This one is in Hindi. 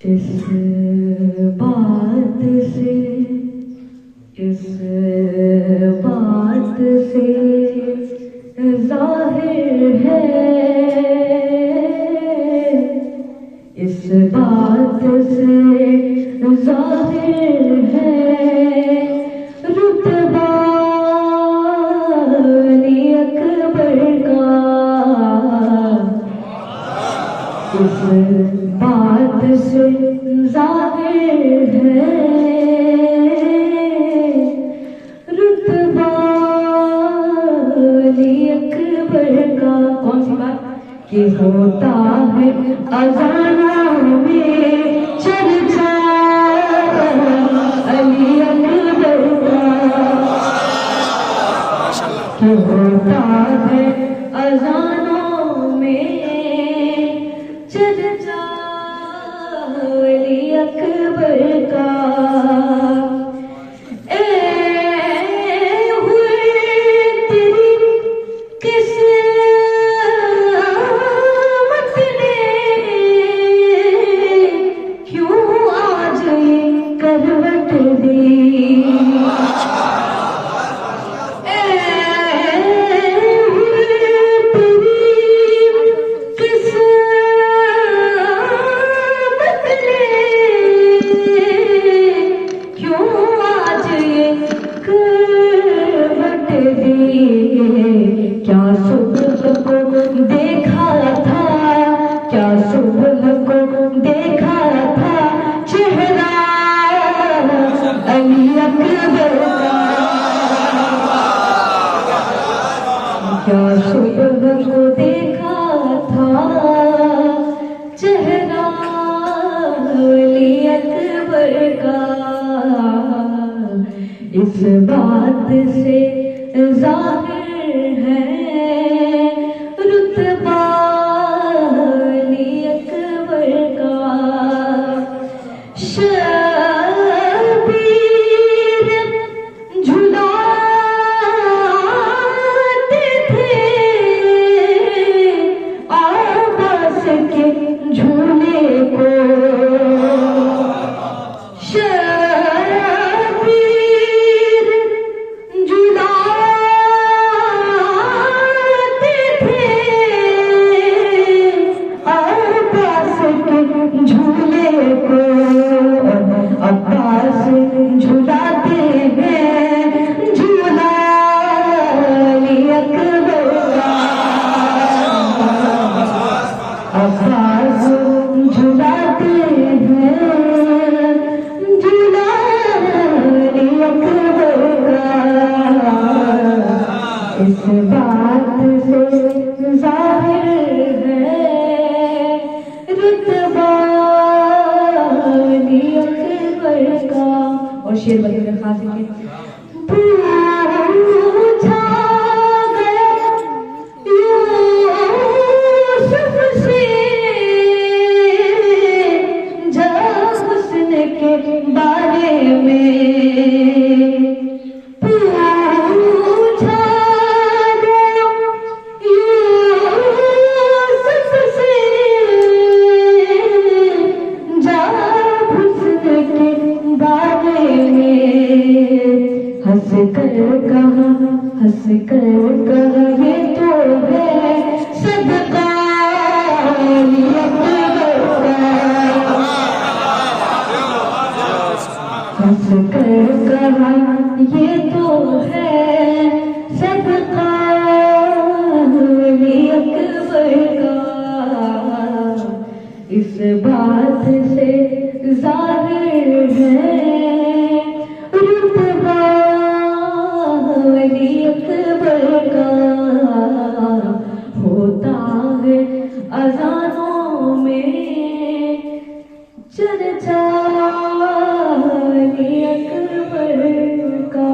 इस बात से जाहिर है, इस बात से जाहिर है रुतबा अली अकबर का। इस बात से जाहिर है रुतबा अली अकबर का। कौन सी बात कि होता है अज़ानों में चर्चा अली अकबर का, कि होता है अज़ानों में चर्चा अली अकबर का। क्या सुबह को देखा था, क्या सुबह को देखा था चेहरा अली अकबर का। क्या सुबह को देखा था चेहरा अली अकबर का। इस बात से जाहिर है रुतबा अली अकबर का। शबीर झुलाते थे आवाज़ के झूले को। झूले को अब्बास झुलाते हैं झूला अली अकबर का। अब्बास झुलाते हैं झूला अली अकबर का। इस बात से जाहिर है रुतबा अली अकबर का। और शेर बदल खास पूछा गया यूसुफ से जब हुस्न के बारे में। हंस कर कहा ये तो है सदका अली अकबर का। हंस कर कहा ये तो है सदका अली अकबर का। इस बात से जाहिर है रुतबा अली अकबर का। होता है अज़ानों में चर्चा अली अकबर का।